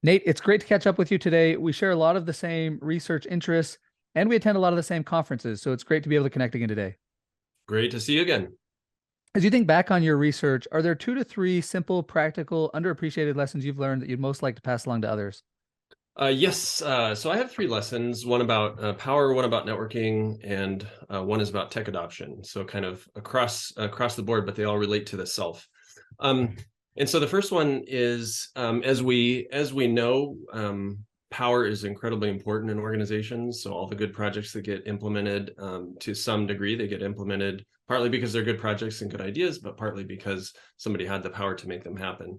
Nate, it's great to catch up with you today. We share a lot of the same research interests and we attend a lot of the same conferences. So it's great to be able to connect again today. Great to see you again. As you think back on your research, are there 2 to 3 simple, practical, underappreciated lessons you've learned that you'd most like to pass along to others? Yes, so I have three lessons, one about power, one about networking, and one is about tech adoption. So kind of across the board, but they all relate to the self. Um, and so the first one is, as we know, power is incredibly important in organizations. So all the good projects that get implemented, to some degree, they get implemented partly because they're good projects and good ideas, but partly because somebody had the power to make them happen.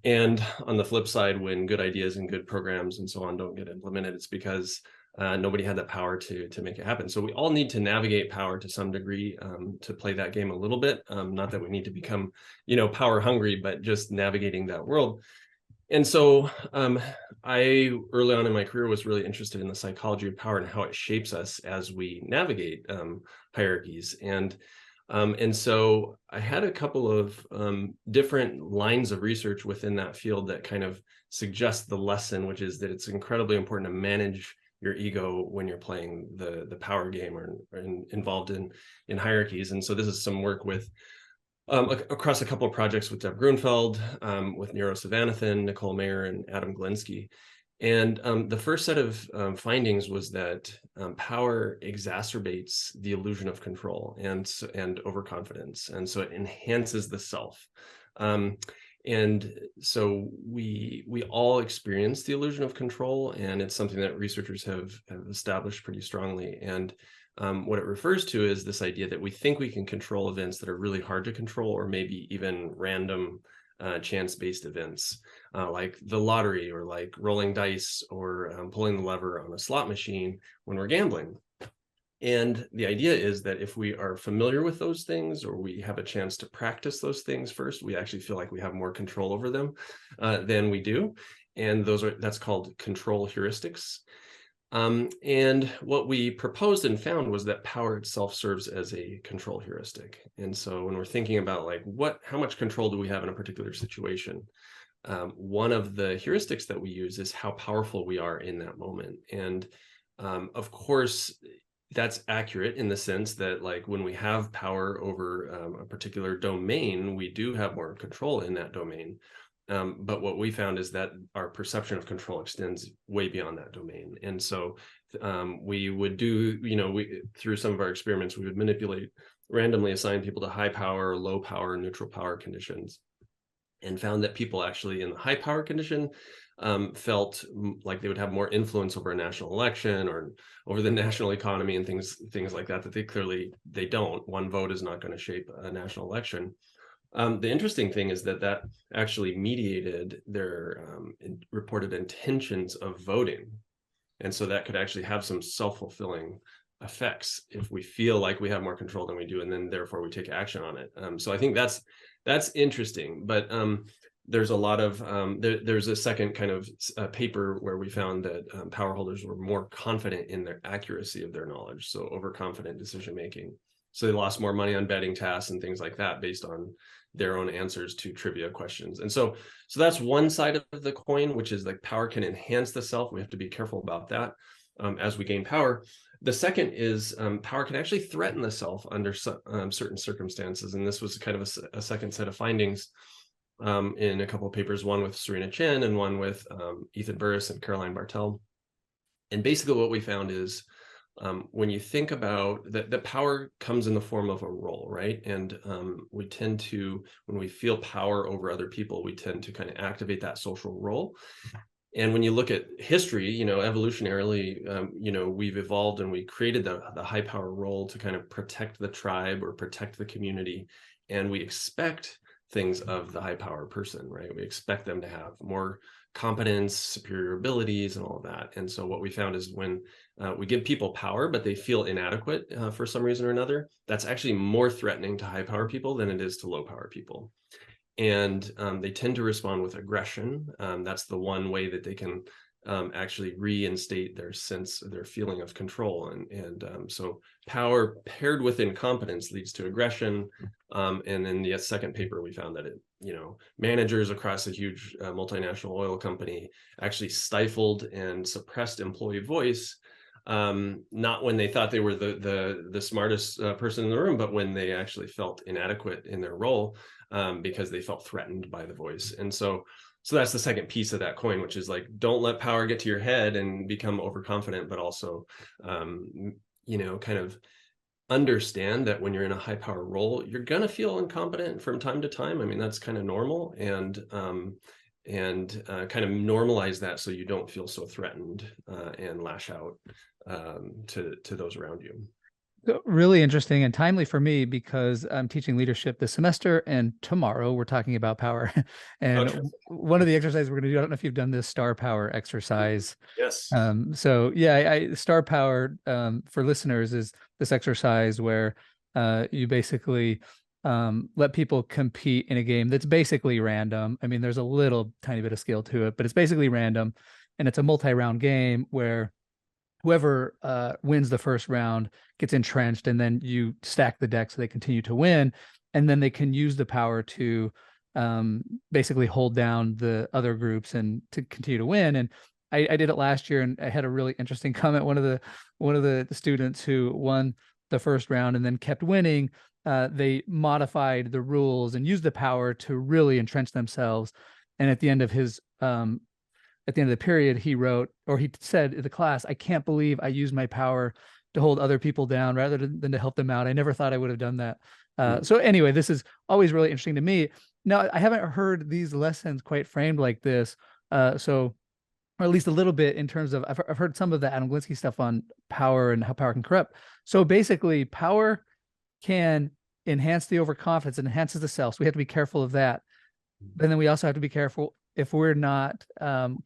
And on the flip side, when good ideas and good programs and so on don't get implemented, it's because nobody had the power to make it happen. So we all need to navigate power to some degree, to play that game a little bit. Not that we need to become, power hungry, but just navigating that world. And so I, early on in my career, was really interested in the psychology of power and how it shapes us as we navigate hierarchies. And so I had a couple of different lines of research within that field that kind of suggest the lesson, which is that it's incredibly important to manage your ego when you're playing the power game or involved in hierarchies. And so this is some work with across a couple of projects with Deb Grunfeld, with Nero Savanathan, Nicole Mayer, and Adam Glinsky. And the first set of findings was that power exacerbates the illusion of control and overconfidence, and so it enhances the self. And so we all experience the illusion of control, and it's something that researchers have established pretty strongly. And what it refers to is this idea that we think we can control events that are really hard to control, or maybe even random chance-based events, like the lottery, or like rolling dice, or pulling the lever on a slot machine when we're gambling. And the idea is that if we are familiar with those things, or we have a chance to practice those things first, we actually feel like we have more control over them than we do. And that's called control heuristics. And what we proposed and found was that power itself serves as a control heuristic. And so when we're thinking about like how much control do we have in a particular situation, one of the heuristics that we use is how powerful we are in that moment. And of course, that's accurate in the sense that like when we have power over a particular domain, we do have more control in that domain. But what we found is that our perception of control extends way beyond that domain. And so we would do, through some of our experiments, we would randomly assign people to high power, low power, neutral power conditions, and found that people actually in the high power condition felt like they would have more influence over a national election or over the national economy and things like that they don't. One vote is not going to shape a national election. The interesting thing is that actually mediated their reported intentions of voting. And so that could actually have some self-fulfilling effects if we feel like we have more control than we do, and then therefore we take action on it. So I think that's interesting. But there's a lot of, there's a second kind of paper where we found that power holders were more confident in their accuracy of their knowledge, so overconfident decision-making. So they lost more money on betting tasks and things like that based on their own answers to trivia questions. And so that's one side of the coin, which is like power can enhance the self. We have to be careful about that as we gain power. The second is power can actually threaten the self under certain circumstances. And this was kind of a second set of findings in a couple of papers, one with Serena Chin and one with Ethan Burris and Caroline Bartel. And basically what we found is when you think about that power comes in the form of a role, right? And we tend to, when we feel power over other people, we tend to kind of activate that social role. And when you look at history, evolutionarily, we've evolved and we created the high power role to kind of protect the tribe or protect the community. And we expect things of the high power person, right? We expect them to have more competence, superior abilities, and all of that. And so what we found is when we give people power, but they feel inadequate for some reason or another, that's actually more threatening to high power people than it is to low power people. And they tend to respond with aggression. That's the one way that they can actually reinstate their feeling of control. So power paired with incompetence leads to aggression. And in the second paper, we found that managers across a huge multinational oil company actually stifled and suppressed employee voice, not when they thought they were the smartest person in the room, but when they actually felt inadequate in their role, because they felt threatened by the voice. And so that's the second piece of that coin, which is like, don't let power get to your head and become overconfident, but also, kind of understand that when you're in a high power role, you're going to feel incompetent from time to time. I mean, that's kind of normal, and kind of normalize that so you don't feel so threatened and lash out to those around you. Really interesting and timely for me because I'm teaching leadership this semester, and tomorrow we're talking about power. And one of the exercises we're going to do, I don't know if you've done this star power exercise. Yes. So yeah, star power, for listeners, is this exercise where you basically let people compete in a game that's basically random. I mean, there's a little tiny bit of skill to it, but it's basically random, and it's a multi-round game where whoever wins the first round gets entrenched, and then you stack the deck so they continue to win, and then they can use the power to basically hold down the other groups and to continue to win. And I did it last year, and I had a really interesting comment. One of the students who won the first round and then kept winning, they modified the rules and used the power to really entrench themselves. And at the end of the period, he said in the class, "I can't believe I used my power to hold other people down rather than to help them out. I never thought I would have done that." So anyway, this is always really interesting to me. Now, I haven't heard these lessons quite framed like this. Or at least a little bit, in terms of, I've heard some of the Adam Glinsky stuff on power and how power can corrupt. So basically, power can enhance the overconfidence, and enhances the self. So we have to be careful of that. But then we also have to be careful if we're not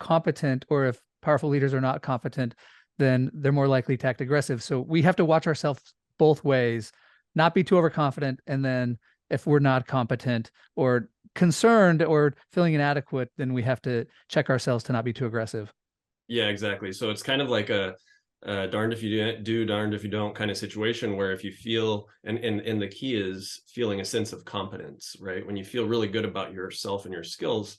competent, or if powerful leaders are not competent, then they're more likely to act aggressive. So we have to watch ourselves both ways, not be too overconfident. And then if we're not competent or concerned or feeling inadequate, then we have to check ourselves to not be too aggressive. Yeah, exactly. So it's kind of like a darned if you do, darned if you don't kind of situation, where if you feel, and the key is feeling a sense of competence, right? When you feel really good about yourself and your skills,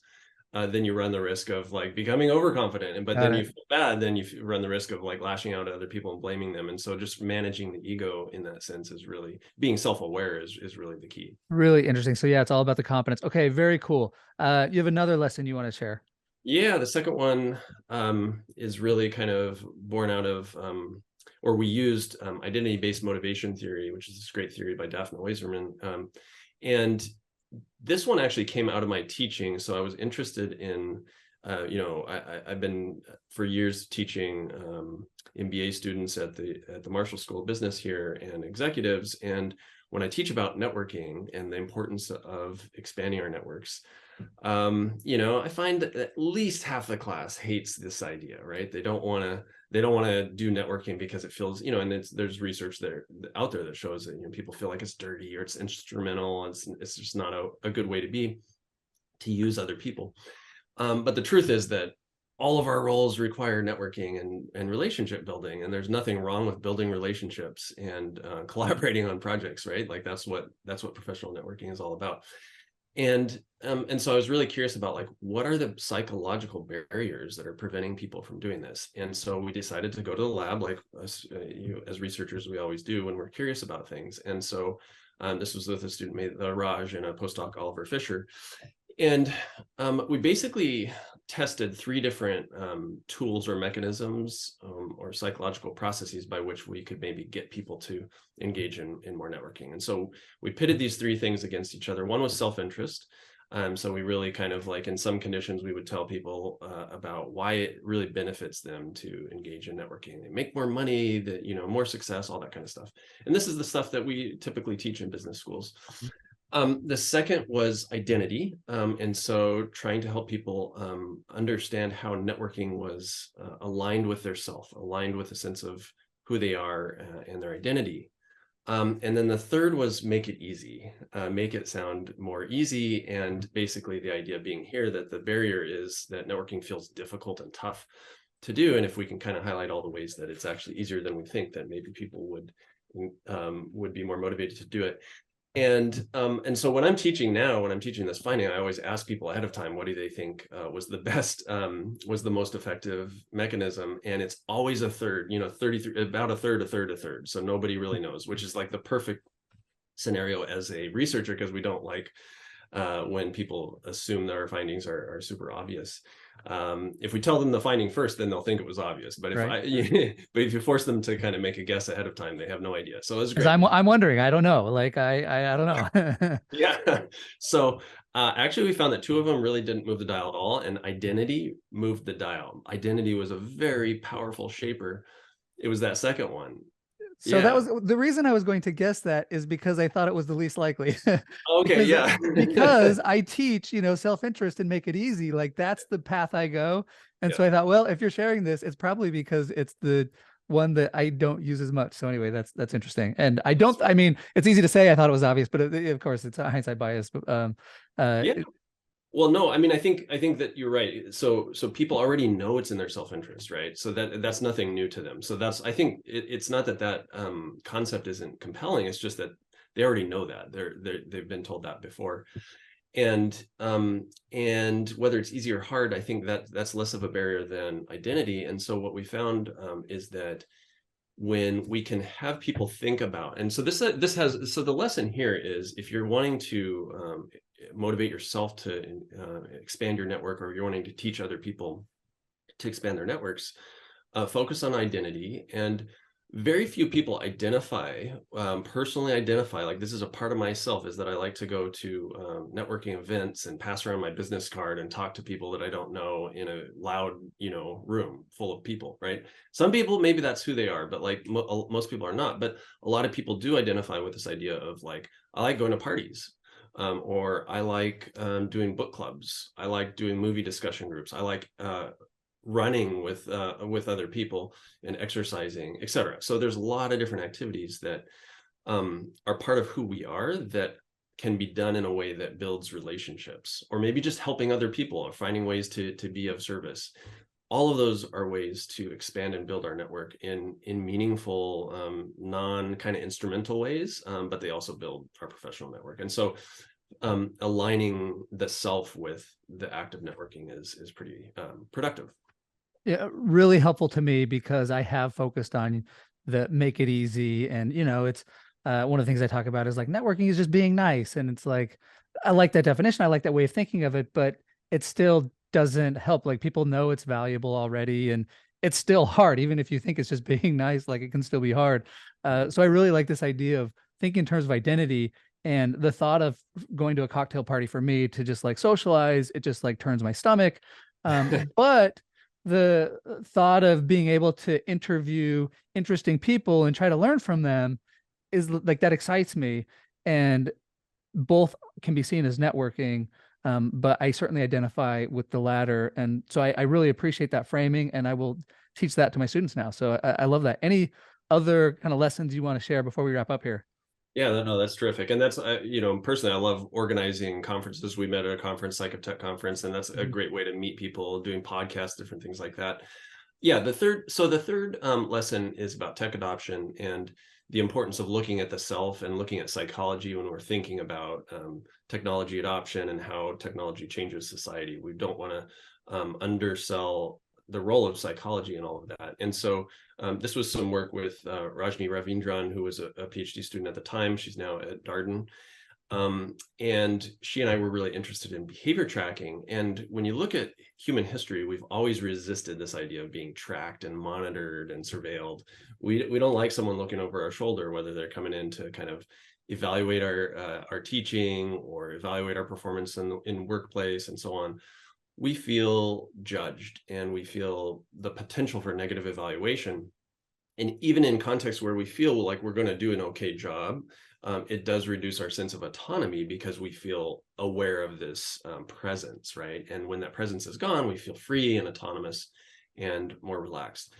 then you run the risk of like becoming overconfident. But then you feel bad, then you run the risk of like lashing out at other people and blaming them. And so just managing the ego in that sense is really, being self-aware is really the key. Really interesting. So yeah, it's all about the competence. Okay, very cool. You have another lesson you want to share? Yeah, the second one is really kind of born out of, or we used identity-based motivation theory, which is this great theory by Daphne Oyserman. And this one actually came out of my teaching. So I was interested in, I've been for years teaching MBA students at the Marshall School of Business here, and executives. And when I teach about networking and the importance of expanding our networks, I find that at least half the class hates this idea, right? They don't want to do networking because it feels, and there's research out there that shows that, people feel like it's dirty or it's instrumental. It's just not a good way to use other people. But the truth is that all of our roles require networking and relationship building, and there's nothing wrong with building relationships and collaborating on projects, right? Like that's what professional networking is all about. And so I was really curious about, like, what are the psychological barriers that are preventing people from doing this? And so we decided to go to the lab, like us, as researchers, we always do when we're curious about things. And so this was with a student, Raj, and a postdoc, Oliver Fisher. And we basically tested 3 different tools or mechanisms or psychological processes by which we could maybe get people to engage in more networking. And so we pitted these 3 things against each other. One was self-interest. So we really kind of, like, in some conditions, we would tell people about why it really benefits them to engage in networking. They make more money, that, more success, all that kind of stuff. And this is the stuff that we typically teach in business schools. The second was identity. And so trying to help people understand how networking was aligned with their self, aligned with a sense of who they are and their identity. And then the third was make it easy, make it sound more easy. And basically the idea being here that the barrier is that networking feels difficult and tough. to do. And if we can kind of highlight all the ways that it's actually easier than we think, then maybe people would be more motivated to do it. And so when I'm teaching now, when I'm teaching this finding, I always ask people ahead of time, what do they think was the best, was the most effective mechanism? And it's always a third, 33, about a third. So nobody really knows, which is like the perfect scenario as a researcher, because we don't like when people assume that our findings are super obvious. If we tell them the finding first, then they'll think it was obvious. But but if you force them to kind of make a guess ahead of time, they have no idea. So it's great. I'm wondering. I don't know. Like I don't know. Yeah. So actually, we found that 2 of them really didn't move the dial at all, and identity moved the dial. Identity was a very powerful shaper. It was that second one. So that was the reason I was going to guess that, is because I thought it was the least likely. Okay, yeah. Because I teach, self-interest and make it easy. Like that's the path I go. And so I thought, well, if you're sharing this, it's probably because it's the one that I don't use as much. So anyway, that's interesting. And I mean, it's easy to say I thought it was obvious, but of course it's a hindsight bias. But well, no, I mean, I think that you're right. So people already know it's in their self-interest, right? So that's nothing new to them. So I think it's not that concept isn't compelling. It's just that they already know that they've been told that before. And whether it's easy or hard, I think that's less of a barrier than identity. And so what we found is that when we can have people think about, and so the lesson here is, if you're wanting to motivate yourself to expand your network, or you're wanting to teach other people to expand their networks, focus on identity. And very few people personally identify, like, this is a part of myself, is that I like to go to networking events and pass around my business card and talk to people that I don't know in a loud, room full of people, right? Some people, maybe that's who they are, but like most people are not. But a lot of people do identify with this idea of, like, I like going to parties. Or I like doing book clubs. I like doing movie discussion groups. I like running with other people and exercising, etc. So there's a lot of different activities that are part of who we are, that can be done in a way that builds relationships, or maybe just helping other people, or finding ways to be of service. All of those are ways to expand and build our network in meaningful, non kind of instrumental ways, but they also build our professional network. And so aligning the self with the act of networking is pretty productive. Yeah, really helpful to me, because I have focused on the make it easy. And, it's one of the things I talk about is, like, networking is just being nice. And it's like, I like that definition. I like that way of thinking of it, but it still doesn't help. Like, people know it's valuable already, and it's still hard. Even if you think it's just being nice, like, it can still be hard. So I really like this idea of thinking in terms of identity. And the thought of going to a cocktail party, for me to just like socialize, it just like turns my stomach. But the thought of being able to interview interesting people and try to learn from them is like, that excites me. And both can be seen as networking. But I certainly identify with the latter. And so I really appreciate that framing, and I will teach that to my students now. So I love that. Any other kind of lessons you want to share before we wrap up here? Yeah, no, that's terrific. And that's, personally, I love organizing conferences. We met at a conference, Psych of Tech conference, and that's a great way to meet people, doing podcasts, different things like that. Yeah, the third lesson is about tech adoption, and the importance of looking at the self and looking at psychology when we're thinking about technology adoption and how technology changes society. We don't want to undersell the role of psychology and all of that. And so this was some work with Rajni Ravindran, who was a PhD student at the time. She's now at Darden. And she and I were really interested in behavior tracking. And when you look at human history, we've always resisted this idea of being tracked and monitored and surveilled. We don't like someone looking over our shoulder, whether they're coming in to kind of evaluate our teaching, or evaluate our performance in workplace and so on. We feel judged, and we feel the potential for negative evaluation. And even in contexts where we feel like we're going to do an okay job, it does reduce our sense of autonomy, because we feel aware of this presence, right? And when that presence is gone, we feel free and autonomous and more relaxed.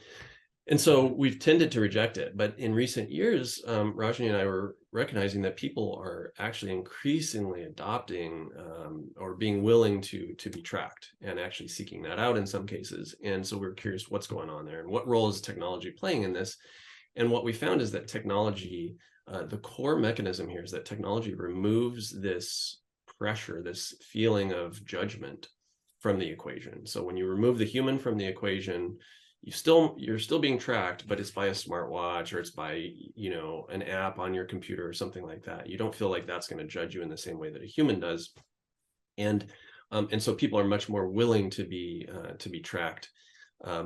And so we've tended to reject it. But in recent years, Rajni and I were recognizing that people are actually increasingly adopting or being willing to be tracked and actually seeking that out in some cases. And so we're curious what's going on there and what role is technology playing in this. And what we found is that technology, the core mechanism here is that technology removes this pressure, this feeling of judgment from the equation. So when you remove the human from the equation, you're still being tracked, but it's by a smartwatch or it's by, an app on your computer or something like that. You don't feel like that's going to judge you in the same way that a human does. And so people are much more willing to be tracked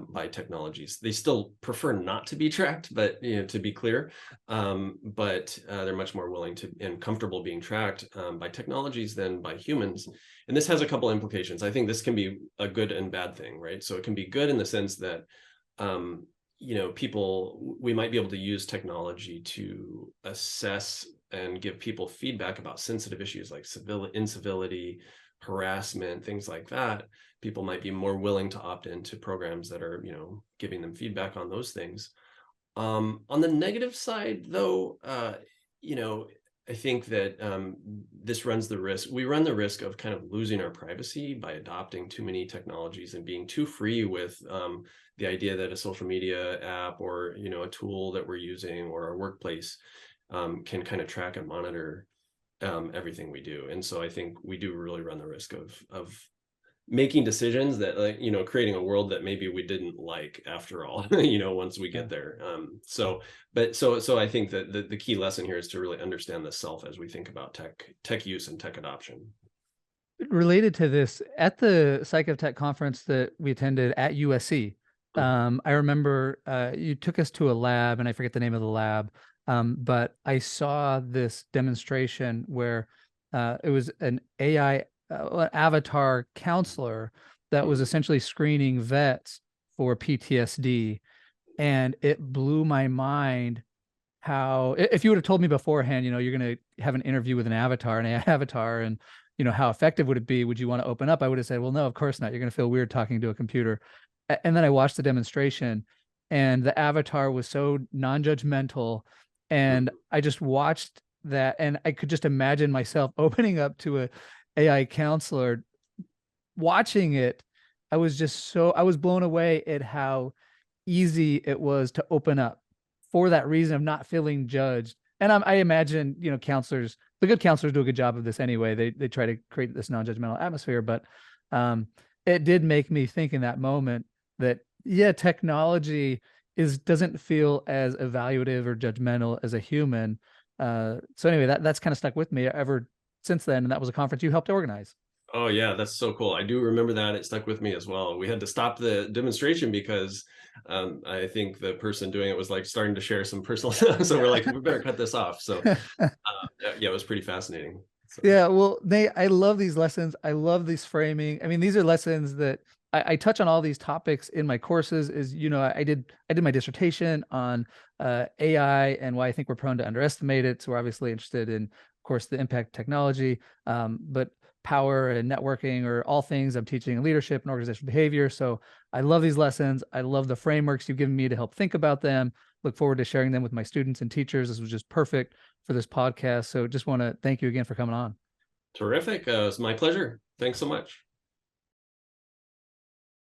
by technologies. They still prefer not to be tracked, but to be clear, but they're much more willing to and comfortable being tracked by technologies than by humans. And this has a couple implications. I think this can be a good and bad thing, right? So it can be good in the sense that we might be able to use technology to assess and give people feedback about sensitive issues like incivility, harassment, things like that. People might be more willing to opt into programs that are, giving them feedback on those things. On the negative side, though, I think that we run the risk of kind of losing our privacy by adopting too many technologies and being too free with the idea that a social media app or, a tool that we're using or our workplace can kind of track and monitor everything we do. And so I think we do really run the risk of making decisions that creating a world that maybe we didn't like after all, once we get there. So I think that the key lesson here is to really understand the self as we think about tech use and tech adoption. Related to this, at the Psych of Tech conference that we attended at USC, I remember you took us to a lab, and I forget the name of the lab, but I saw this demonstration where it was an AI avatar counselor that was essentially screening vets for PTSD. And it blew my mind how, if you would have told me beforehand, you're going to have an interview with an AI avatar, and, how effective would it be? Would you want to open up? I would have said, well, no, of course not. You're going to feel weird talking to a computer. And then I watched the demonstration, and the avatar was so non-judgmental. And I just watched that, and I could just imagine myself opening up to a AI counselor, watching it. I was blown away at how easy it was to open up for that reason of not feeling judged. And I imagine, the good counselors do a good job of this anyway. They try to create this non-judgmental atmosphere, but it did make me think in that moment that, yeah, technology doesn't feel as evaluative or judgmental as a human. So anyway, that's kind of stuck with me ever since then. And that was a conference you helped organize. Oh yeah, that's so cool. I do remember that. It stuck with me as well. We had to stop the demonstration because I think the person doing it was like starting to share some personal stuff. So we're like, we better cut this off. So yeah, it was pretty fascinating. So. Yeah, well, I love these lessons. I love this framing. I mean, these are lessons that I touch on all these topics in my courses. I did my dissertation on AI and why I think we're prone to underestimate it. So we're obviously interested in, of course, the impact of technology, but power and networking are all things I'm teaching in leadership and organizational behavior. So I love these lessons. I love the frameworks you've given me to help think about them. Look forward to sharing them with my students and teachers. This was just perfect for this podcast. So just want to thank you again for coming on. Terrific. It's my pleasure. Thanks so much.